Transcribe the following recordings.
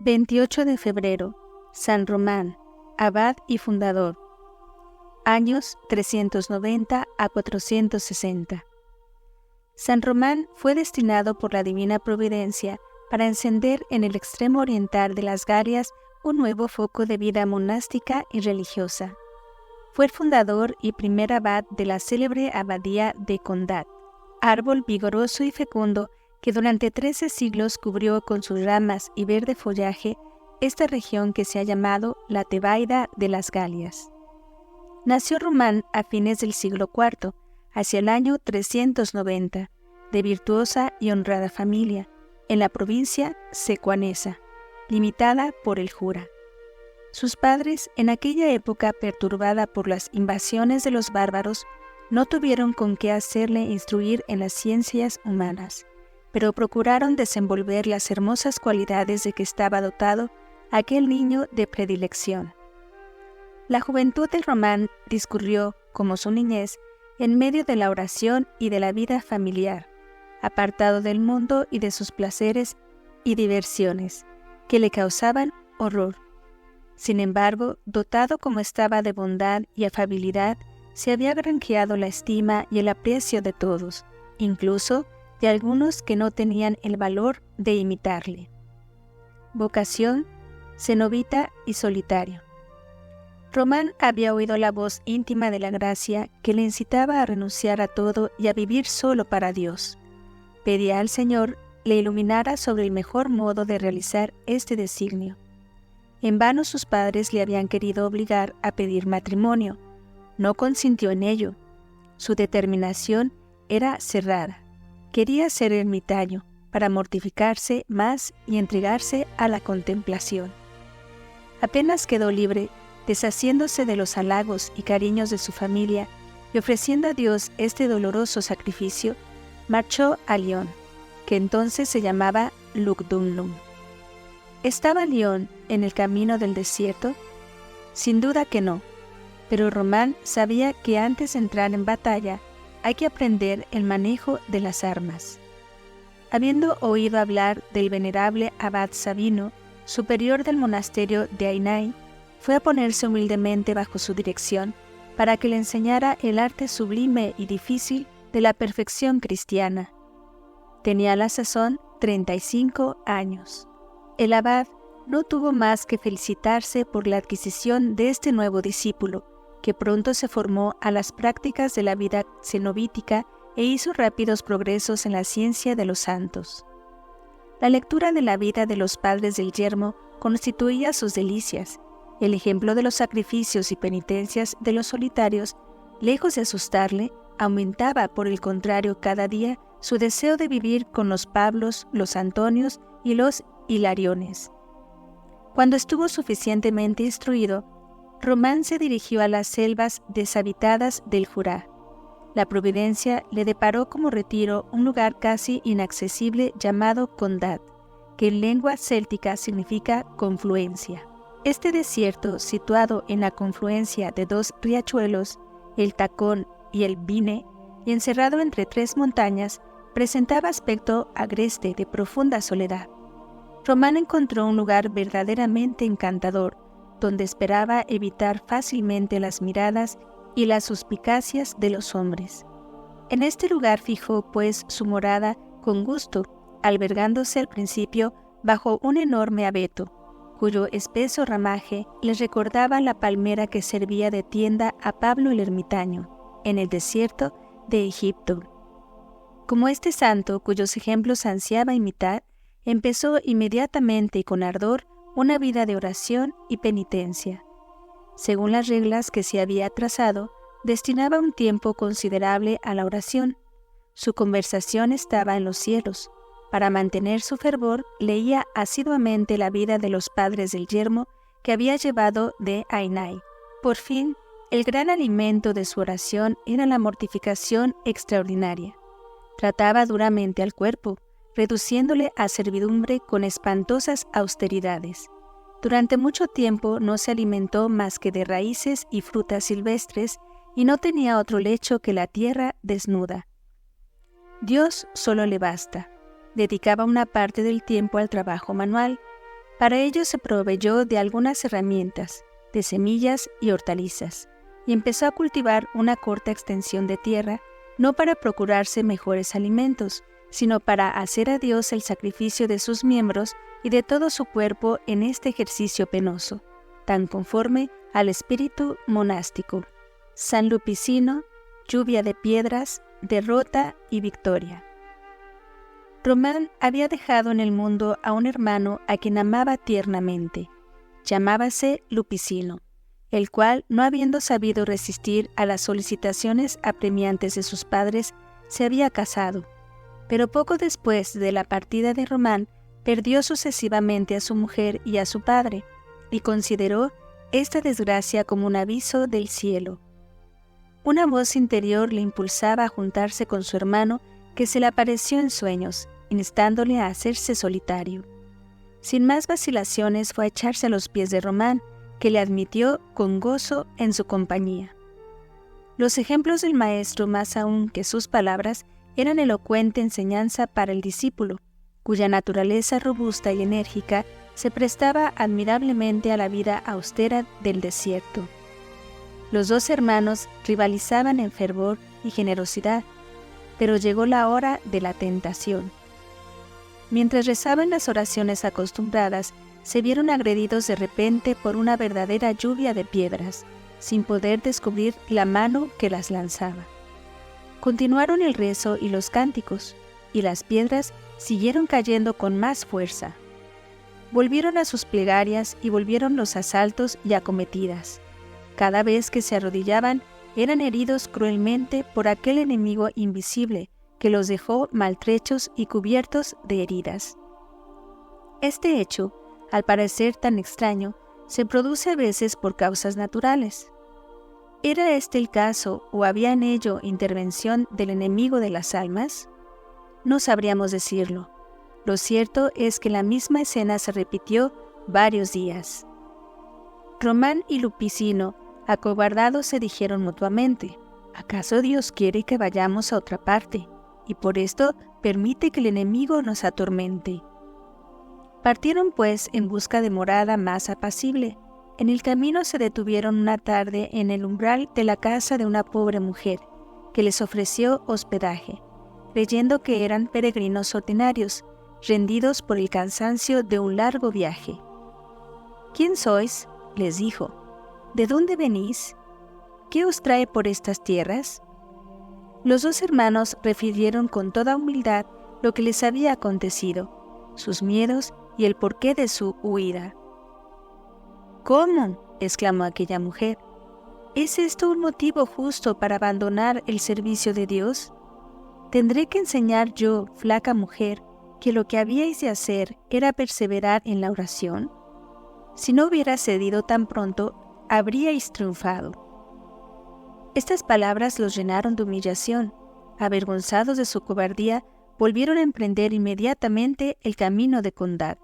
28 de febrero, San Román, abad y fundador. Años 390 a 460. San Román fue destinado por la divina providencia para encender en el extremo oriental de las Galias un nuevo foco de vida monástica y religiosa. Fue el fundador y primer abad de la célebre abadía de Condat, árbol vigoroso y fecundo que durante 13 siglos cubrió con sus ramas y verde follaje esta región que se ha llamado la Tebaida de las Galias. Nació Román a fines del siglo IV, hacia el año 390, de virtuosa y honrada familia, en la provincia secuanesa, limitada por el Jura. Sus padres, en aquella época perturbada por las invasiones de los bárbaros, no tuvieron con qué hacerle instruir en las ciencias humanas, pero procuraron desenvolver las hermosas cualidades de que estaba dotado aquel niño de predilección. La juventud de Román discurrió, como su niñez, en medio de la oración y de la vida familiar, apartado del mundo y de sus placeres y diversiones, que le causaban horror. Sin embargo, dotado como estaba de bondad y afabilidad, se había granjeado la estima y el aprecio de todos, incluso de algunos que no tenían el valor de imitarle. Vocación, cenobita y solitario. Román había oído la voz íntima de la gracia que le incitaba a renunciar a todo y a vivir solo para Dios. Pedía al Señor le iluminara sobre el mejor modo de realizar este designio. En vano sus padres le habían querido obligar a pedir matrimonio. No consintió en ello. Su determinación era cerrada. Quería ser ermitaño para mortificarse más y entregarse a la contemplación. Apenas quedó libre, deshaciéndose de los halagos y cariños de su familia y ofreciendo a Dios este doloroso sacrificio, marchó a Lyon, que entonces se llamaba Lugdunum. ¿Estaba Lyon en el camino del desierto? Sin duda que no, pero Román sabía que antes de entrar en batalla hay que aprender el manejo de las armas. Habiendo oído hablar del venerable abad Sabino, superior del monasterio de Ainay, fue a ponerse humildemente bajo su dirección para que le enseñara el arte sublime y difícil de la perfección cristiana. Tenía a la sazón 35 años. El abad no tuvo más que felicitarse por la adquisición de este nuevo discípulo, que pronto se formó a las prácticas de la vida cenobítica e hizo rápidos progresos en la ciencia de los santos. La lectura de la vida de los padres del yermo constituía sus delicias. El ejemplo de los sacrificios y penitencias de los solitarios, lejos de asustarle, aumentaba por el contrario cada día su deseo de vivir con los Pablos, los Antonios y los Hilariones. Cuando estuvo suficientemente instruido, Román se dirigió a las selvas deshabitadas del Jura. La providencia le deparó como retiro un lugar casi inaccesible llamado Condat, que en lengua céltica significa confluencia. Este desierto, situado en la confluencia de dos riachuelos, el Tacón y el Vine, y encerrado entre 3 montañas, presentaba aspecto agreste de profunda soledad. Román encontró un lugar verdaderamente encantador, donde esperaba evitar fácilmente las miradas y las suspicacias de los hombres. En este lugar fijó, pues, su morada con gusto, albergándose al principio bajo un enorme abeto, cuyo espeso ramaje les recordaba la palmera que servía de tienda a Pablo el ermitaño, en el desierto de Egipto. Como este santo, cuyos ejemplos ansiaba imitar, empezó inmediatamente y con ardor una vida de oración y penitencia. Según las reglas que se había trazado, destinaba un tiempo considerable a la oración. Su conversación estaba en los cielos. Para mantener su fervor, leía asiduamente la vida de los padres del yermo que había llevado de Ainay. Por fin, el gran alimento de su oración era la mortificación extraordinaria. Trataba duramente al cuerpo, reduciéndole a servidumbre con espantosas austeridades. Durante mucho tiempo no se alimentó más que de raíces y frutas silvestres y no tenía otro lecho que la tierra desnuda. Dios solo le basta. Dedicaba una parte del tiempo al trabajo manual, Para ello se proveyó de algunas herramientas, de semillas y hortalizas, y empezó a cultivar una corta extensión de tierra, no para procurarse mejores alimentos, sino para hacer a Dios el sacrificio de sus miembros y de todo su cuerpo en este ejercicio penoso, tan conforme al espíritu monástico. San Lupicino, lluvia de piedras, derrota y victoria. Román había dejado en el mundo a un hermano a quien amaba tiernamente. Llamábase Lupicino, el cual, no habiendo sabido resistir a las solicitaciones apremiantes de sus padres, se había casado. Pero poco después de la partida de Román, perdió sucesivamente a su mujer y a su padre, y consideró esta desgracia como un aviso del cielo. Una voz interior le impulsaba a juntarse con su hermano, que se le apareció en sueños, instándole a hacerse solitario. Sin más vacilaciones fue a echarse a los pies de Román, que le admitió con gozo en su compañía. Los ejemplos del maestro, más aún que sus palabras, eran elocuente enseñanza para el discípulo, cuya naturaleza robusta y enérgica se prestaba admirablemente a la vida austera del desierto. Los dos hermanos rivalizaban en fervor y generosidad, pero llegó la hora de la tentación. Mientras rezaban las oraciones acostumbradas, se vieron agredidos de repente por una verdadera lluvia de piedras, sin poder descubrir la mano que las lanzaba. Continuaron el rezo y los cánticos, y las piedras siguieron cayendo con más fuerza. Volvieron a sus plegarias y volvieron los asaltos y acometidas. Cada vez que se arrodillaban, eran heridos cruelmente por aquel enemigo invisible que los dejó maltrechos y cubiertos de heridas. Este hecho, al parecer tan extraño, se produce a veces por causas naturales. ¿Era este el caso o había en ello intervención del enemigo de las almas? No sabríamos decirlo. Lo cierto es que la misma escena se repitió varios días. Román y Lupicino, acobardados, se dijeron mutuamente: ¿acaso Dios quiere que vayamos a otra parte, y por esto permite que el enemigo nos atormente? Partieron pues en busca de morada más apacible. En el camino se detuvieron una tarde en el umbral de la casa de una pobre mujer, que les ofreció hospedaje, creyendo que eran peregrinos ordinarios, rendidos por el cansancio de un largo viaje. ¿Quién sois?, les dijo. ¿De dónde venís? ¿Qué os trae por estas tierras? Los dos hermanos refirieron con toda humildad lo que les había acontecido, sus miedos y el porqué de su huida. ¿Cómo?, exclamó aquella mujer. ¿Es esto un motivo justo para abandonar el servicio de Dios? ¿Tendré que enseñar yo, flaca mujer, que lo que habíais de hacer era perseverar en la oración? Si no hubiera cedido tan pronto, habríais triunfado. Estas palabras los llenaron de humillación. Avergonzados de su cobardía, volvieron a emprender inmediatamente el camino de Condat.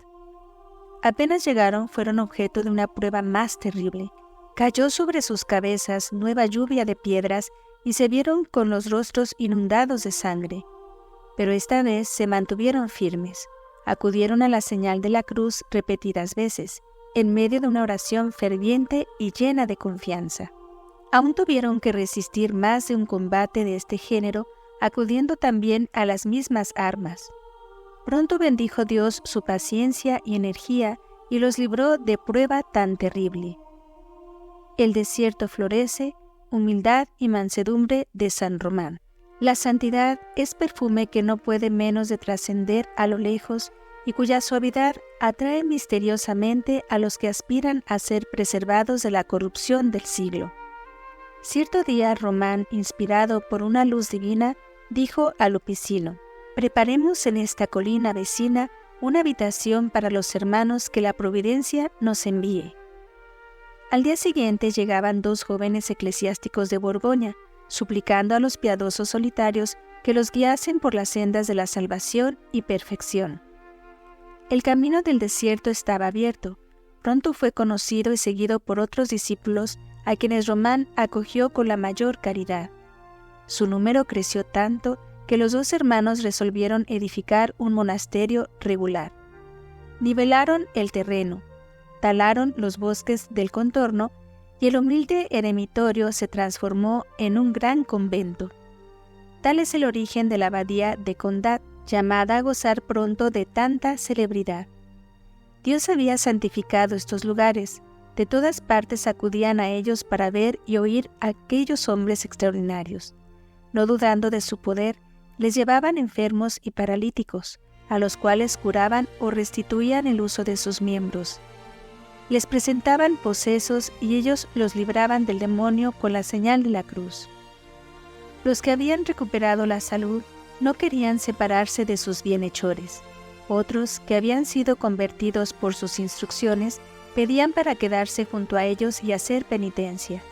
Apenas llegaron, fueron objeto de una prueba más terrible. Cayó sobre sus cabezas nueva lluvia de piedras y se vieron con los rostros inundados de sangre. Pero esta vez se mantuvieron firmes. Acudieron a la señal de la cruz repetidas veces, en medio de una oración ferviente y llena de confianza. Aún tuvieron que resistir más de un combate de este género, acudiendo también a las mismas armas. Pronto bendijo Dios su paciencia y energía y los libró de prueba tan terrible. El desierto florece, humildad y mansedumbre de San Román. La santidad es perfume que no puede menos de trascender a lo lejos y cuya suavidad atrae misteriosamente a los que aspiran a ser preservados de la corrupción del siglo. Cierto día Román, inspirado por una luz divina, dijo a Lupicino: «Preparemos en esta colina vecina una habitación para los hermanos que la providencia nos envíe». Al día siguiente llegaban dos jóvenes eclesiásticos de Borgoña, suplicando a los piadosos solitarios que los guiasen por las sendas de la salvación y perfección. El camino del desierto estaba abierto. Pronto fue conocido y seguido por otros discípulos a quienes Román acogió con la mayor caridad. Su número creció tanto que los dos hermanos resolvieron edificar un monasterio regular. Nivelaron el terreno, talaron los bosques del contorno y el humilde eremitorio se transformó en un gran convento. Tal es el origen de la abadía de Condat, llamada a gozar pronto de tanta celebridad. Dios había santificado estos lugares. De todas partes acudían a ellos para ver y oír a aquellos hombres extraordinarios. No dudando de su poder, les llevaban enfermos y paralíticos, a los cuales curaban o restituían el uso de sus miembros. Les presentaban posesos y ellos los libraban del demonio con la señal de la cruz. Los que habían recuperado la salud no querían separarse de sus bienhechores. Otros, que habían sido convertidos por sus instrucciones, pedían para quedarse junto a ellos y hacer penitencia.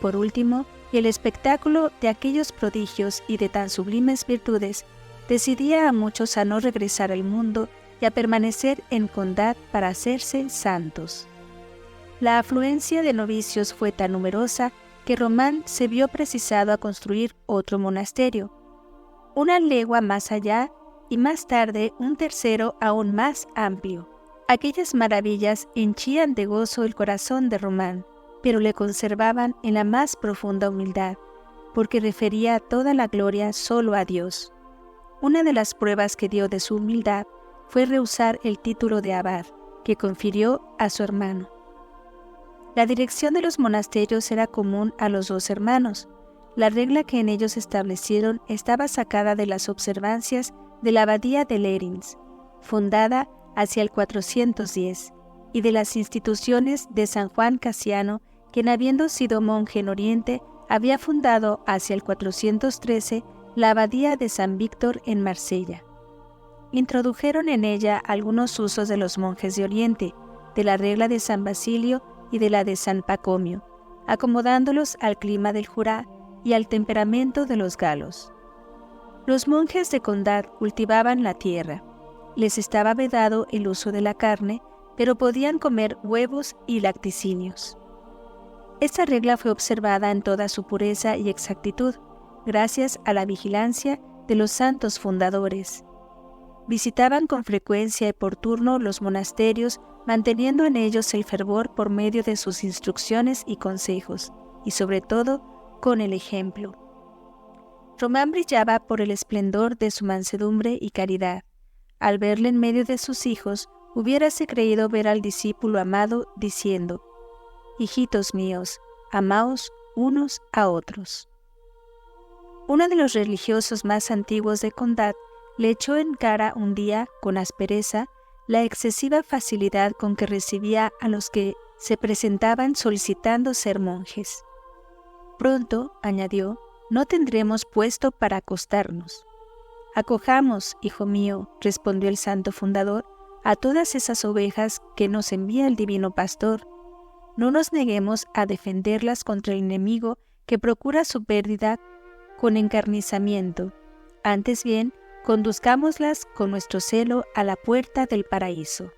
Por último, el espectáculo de aquellos prodigios y de tan sublimes virtudes decidía a muchos a no regresar al mundo y a permanecer en Condat para hacerse santos. La afluencia de novicios fue tan numerosa que Román se vio precisado a construir otro monasterio, una legua más allá, y más tarde un tercero aún más amplio. Aquellas maravillas henchían de gozo el corazón de Román, pero le conservaban en la más profunda humildad, porque refería toda la gloria solo a Dios. Una de las pruebas que dio de su humildad fue rehusar el título de abad, que confirió a su hermano. La dirección de los monasterios era común a los dos hermanos. La regla que en ellos establecieron estaba sacada de las observancias de la abadía de Lerins, fundada hacia el 410, y de las instituciones de San Juan Casiano, quien habiendo sido monje en Oriente, había fundado hacia el 413 la abadía de San Víctor en Marsella. Introdujeron en ella algunos usos de los monjes de Oriente, de la regla de San Basilio y de la de San Pacomio, acomodándolos al clima del Jura y al temperamento de los galos. Los monjes de Condat cultivaban la tierra. Les estaba vedado el uso de la carne, pero podían comer huevos y lacticinios. Esta regla fue observada en toda su pureza y exactitud, gracias a la vigilancia de los santos fundadores. Visitaban con frecuencia y por turno los monasterios, manteniendo en ellos el fervor por medio de sus instrucciones y consejos, y sobre todo con el ejemplo. Román brillaba por el esplendor de su mansedumbre y caridad. Al verle en medio de sus hijos, hubiérase creído ver al discípulo amado diciendo: «Hijitos míos, amaos unos a otros». Uno de los religiosos más antiguos de Condat le echó en cara un día, con aspereza, la excesiva facilidad con que recibía a los que se presentaban solicitando ser monjes. «Pronto», añadió, «no tendremos puesto para acostarnos». «Acojamos, hijo mío», respondió el santo fundador, «a todas esas ovejas que nos envía el divino pastor. No nos neguemos a defenderlas contra el enemigo que procura su pérdida con encarnizamiento. Antes bien, conduzcámoslas con nuestro celo a la puerta del paraíso».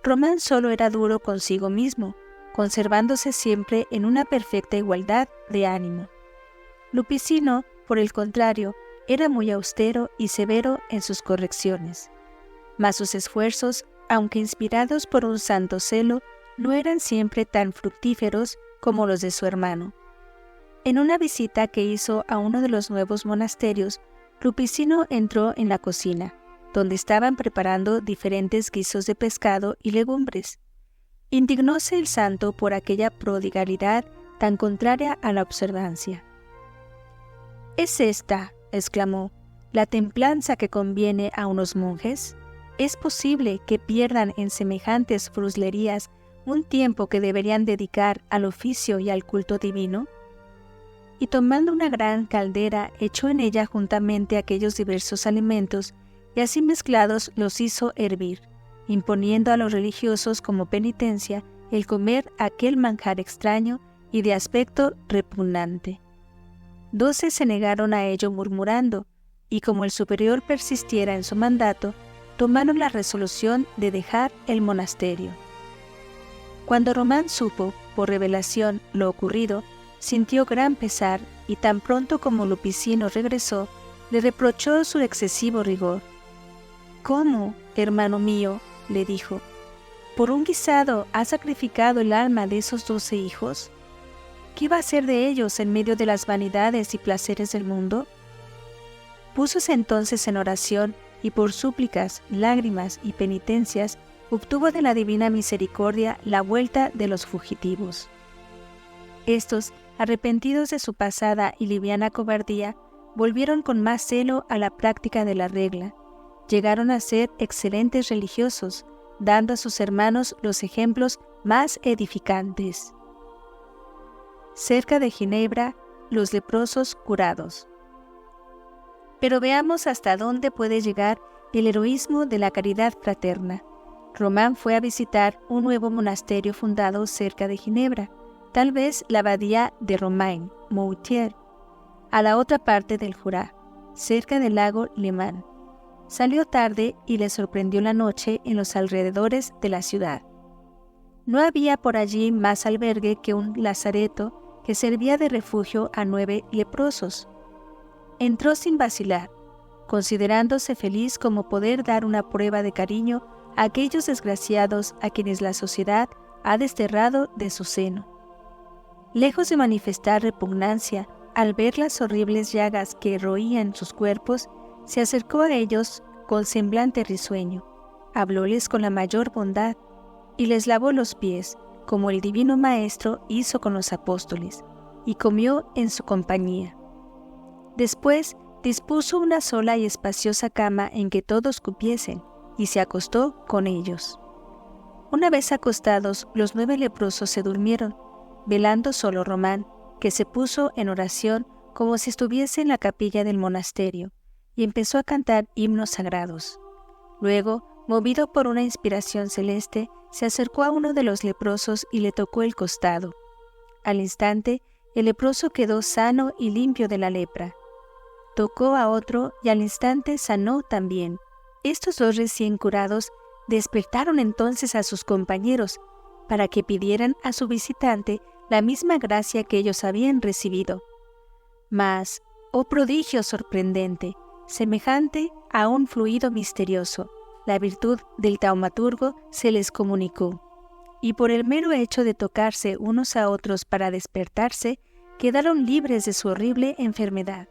Román solo era duro consigo mismo, conservándose siempre en una perfecta igualdad de ánimo. Lupicino, por el contrario, era muy austero y severo en sus correcciones. Mas sus esfuerzos, aunque inspirados por un santo celo, no eran siempre tan fructíferos como los de su hermano. En una visita que hizo a uno de los nuevos monasterios, Lupicino entró en la cocina, donde estaban preparando diferentes guisos de pescado y legumbres. Indignóse el santo por aquella prodigalidad tan contraria a la observancia. «¿Es esta», exclamó, «la templanza que conviene a unos monjes? ¿Es posible que pierdan en semejantes fruslerías un tiempo que deberían dedicar al oficio y al culto divino?» Y tomando una gran caldera, echó en ella juntamente aquellos diversos alimentos, y así mezclados los hizo hervir, imponiendo a los religiosos como penitencia el comer aquel manjar extraño y de aspecto repugnante. 12 se negaron a ello murmurando, y como el superior persistiera en su mandato, tomaron la resolución de dejar el monasterio. Cuando Román supo, por revelación, lo ocurrido, sintió gran pesar, y tan pronto como Lupicino regresó, le reprochó su excesivo rigor. «¿Cómo, hermano mío, le dijo, ¿por un guisado has sacrificado el alma de esos 12 hijos? ¿Qué va a hacer de ellos en medio de las vanidades y placeres del mundo? Púsose entonces en oración y por súplicas, lágrimas y penitencias obtuvo de la divina misericordia la vuelta de los fugitivos. Estos, arrepentidos de su pasada y liviana cobardía, volvieron con más celo a la práctica de la regla. Llegaron a ser excelentes religiosos, dando a sus hermanos los ejemplos más edificantes. Cerca de Ginebra, los leprosos curados. Pero veamos hasta dónde puede llegar el heroísmo de la caridad fraterna. Román fue a visitar un nuevo monasterio fundado cerca de Ginebra, tal vez la abadía de Romain, Moutier, a la otra parte del Jura, cerca del lago Léman. Salió tarde y le sorprendió la noche en los alrededores de la ciudad. No había por allí más albergue que un lazareto que servía de refugio a 9 leprosos. Entró sin vacilar, considerándose feliz como poder dar una prueba de cariño a aquellos desgraciados a quienes la sociedad ha desterrado de su seno. Lejos de manifestar repugnancia al ver las horribles llagas que roían sus cuerpos, se acercó a ellos con semblante risueño, hablóles con la mayor bondad y les lavó los pies, como el divino Maestro hizo con los apóstoles, y comió en su compañía. Después dispuso una sola y espaciosa cama en que todos cupiesen, y se acostó con ellos. Una vez acostados, los 9 leprosos se durmieron, velando solo Román, que se puso en oración como si estuviese en la capilla del monasterio, y empezó a cantar himnos sagrados. Luego, movido por una inspiración celeste, se acercó a uno de los leprosos y le tocó el costado. Al instante, el leproso quedó sano y limpio de la lepra. Tocó a otro y al instante sanó también. Estos 2 recién curados despertaron entonces a sus compañeros para que pidieran a su visitante la misma gracia que ellos habían recibido. Mas, oh prodigio sorprendente, semejante a un fluido misterioso, la virtud del taumaturgo se les comunicó, y por el mero hecho de tocarse unos a otros para despertarse, quedaron libres de su horrible enfermedad.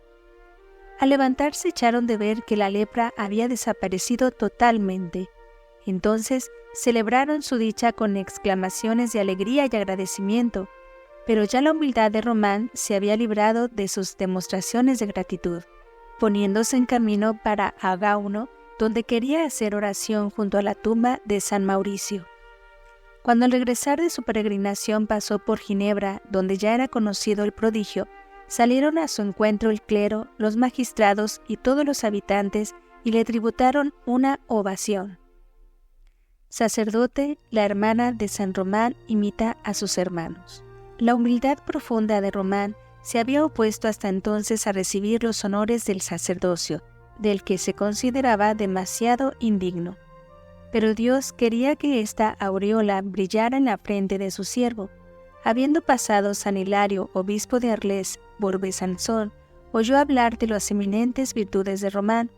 Al levantarse echaron de ver que la lepra había desaparecido totalmente. Entonces celebraron su dicha con exclamaciones de alegría y agradecimiento, pero ya la humildad de Román se había librado de sus demostraciones de gratitud, poniéndose en camino para Agauno, donde quería hacer oración junto a la tumba de San Mauricio. Cuando al regresar de su peregrinación pasó por Ginebra, donde ya era conocido el prodigio, salieron a su encuentro el clero, los magistrados y todos los habitantes y le tributaron una ovación. Sacerdote, la hermana de San Román imita a sus hermanos. La humildad profunda de Román se había opuesto hasta entonces a recibir los honores del sacerdocio, del que se consideraba demasiado indigno. Pero Dios quería que esta aureola brillara en la frente de su siervo. Habiendo pasado San Hilario, obispo de Arles, por Besanzón, oyó hablar de las eminentes virtudes de Román.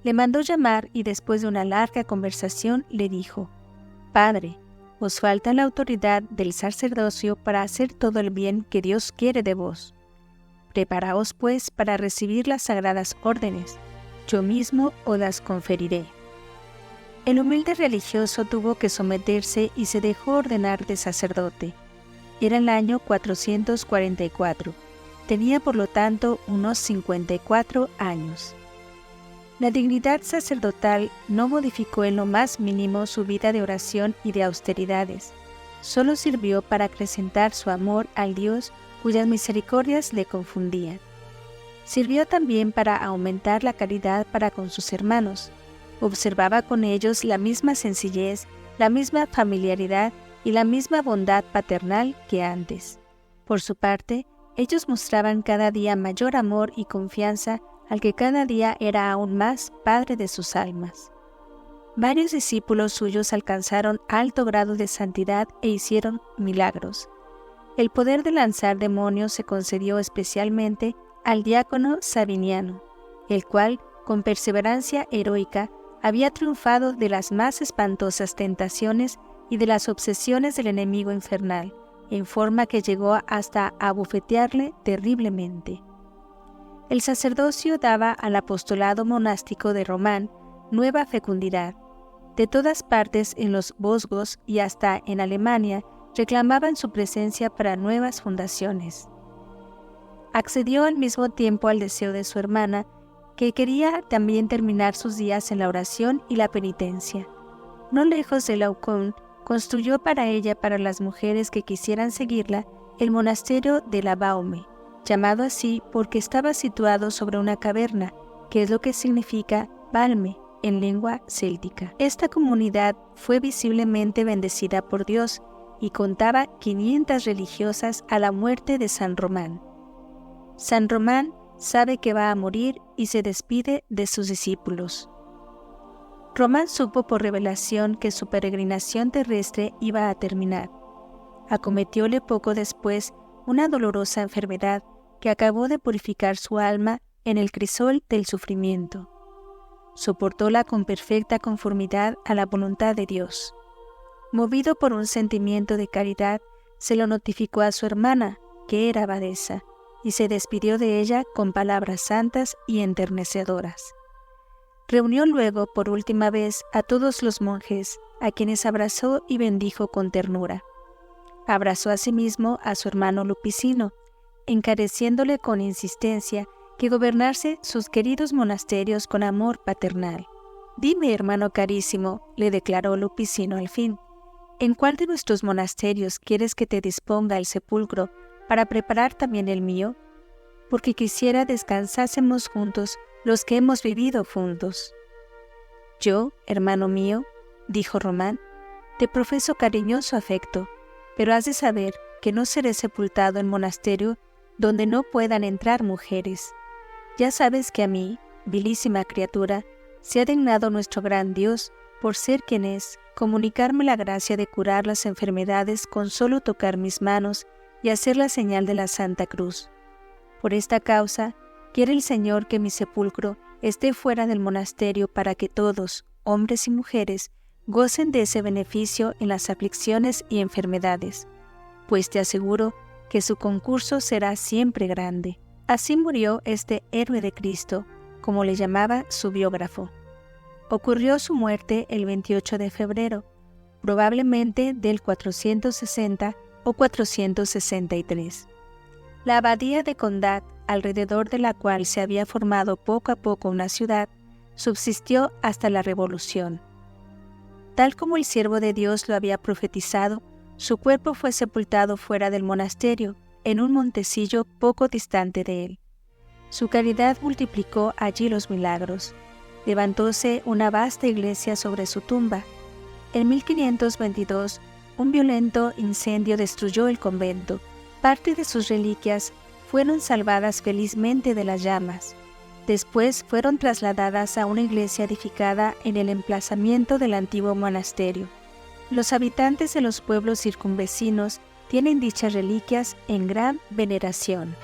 Le mandó llamar y después de una larga conversación le dijo: «Padre, os falta la autoridad del sacerdocio para hacer todo el bien que Dios quiere de vos. Preparaos pues para recibir las sagradas órdenes. Yo mismo os las conferiré». El humilde religioso tuvo que someterse y se dejó ordenar de sacerdote. Era el año 444. Tenía por lo tanto unos 54 años. La dignidad sacerdotal no modificó en lo más mínimo su vida de oración y de austeridades. Solo sirvió para acrecentar su amor al Dios cuyas misericordias le confundían. Sirvió también para aumentar la caridad para con sus hermanos. Observaba con ellos la misma sencillez, la misma familiaridad y la misma bondad paternal que antes. Por su parte, ellos mostraban cada día mayor amor y confianza al que cada día era aún más Padre de sus almas. Varios discípulos suyos alcanzaron alto grado de santidad e hicieron milagros. El poder de lanzar demonios se concedió especialmente al diácono Sabiniano, el cual, con perseverancia heroica, había triunfado de las más espantosas tentaciones y de las obsesiones del enemigo infernal, en forma que llegó hasta abofetearle terriblemente. El sacerdocio daba al apostolado monástico de Román nueva fecundidad. De todas partes en los Vosgos y hasta en Alemania reclamaban su presencia para nuevas fundaciones. Accedió al mismo tiempo al deseo de su hermana, que quería también terminar sus días en la oración y la penitencia. No lejos de Laocoon, construyó para ella, para las mujeres que quisieran seguirla, el monasterio de la Baume, llamado así porque estaba situado sobre una caverna, que es lo que significa Balme en lengua céltica. Esta comunidad fue visiblemente bendecida por Dios y contaba 500 religiosas a la muerte de San Román. San Román sabe que va a morir y se despide de sus discípulos. Román supo por revelación que su peregrinación terrestre iba a terminar. Acometióle poco después una dolorosa enfermedad que acabó de purificar su alma en el crisol del sufrimiento. Soportóla con perfecta conformidad a la voluntad de Dios. Movido por un sentimiento de caridad, se lo notificó a su hermana, que era abadesa, y se despidió de ella con palabras santas y enternecedoras. Reunió luego por última vez a todos los monjes, a quienes abrazó y bendijo con ternura. Abrazó asimismo a su hermano Lupicino, encareciéndole con insistencia que gobernase sus queridos monasterios con amor paternal. «Dime, hermano carísimo», le declaró Lupicino al fin, «¿en cuál de nuestros monasterios quieres que te disponga el sepulcro para preparar también el mío? Porque quisiera descansásemos juntos los que hemos vivido juntos». «Yo, hermano mío», dijo Román, «te profeso cariñoso afecto, pero has de saber que no seré sepultado en monasterio donde no puedan entrar mujeres. Ya sabes que a mí, vilísima criatura, se ha dignado nuestro gran Dios, por ser quien es, comunicarme la gracia de curar las enfermedades con solo tocar mis manos y hacer la señal de la Santa Cruz. Por esta causa, quiere el Señor que mi sepulcro esté fuera del monasterio para que todos, hombres y mujeres, gocen de ese beneficio en las aflicciones y enfermedades, pues te aseguro que su concurso será siempre grande». Así murió este héroe de Cristo, como le llamaba su biógrafo. Ocurrió su muerte el 28 de febrero, probablemente del 460 o 463. La abadía de Condat, alrededor de la cual se había formado poco a poco una ciudad, subsistió hasta la Revolución. Tal como el siervo de Dios lo había profetizado, su cuerpo fue sepultado fuera del monasterio, en un montecillo poco distante de él. Su caridad multiplicó allí los milagros. Levantóse una vasta iglesia sobre su tumba. En 1522, un violento incendio destruyó el convento. Parte de sus reliquias fueron salvadas felizmente de las llamas. Después fueron trasladadas a una iglesia edificada en el emplazamiento del antiguo monasterio. Los habitantes de los pueblos circunvecinos tienen dichas reliquias en gran veneración.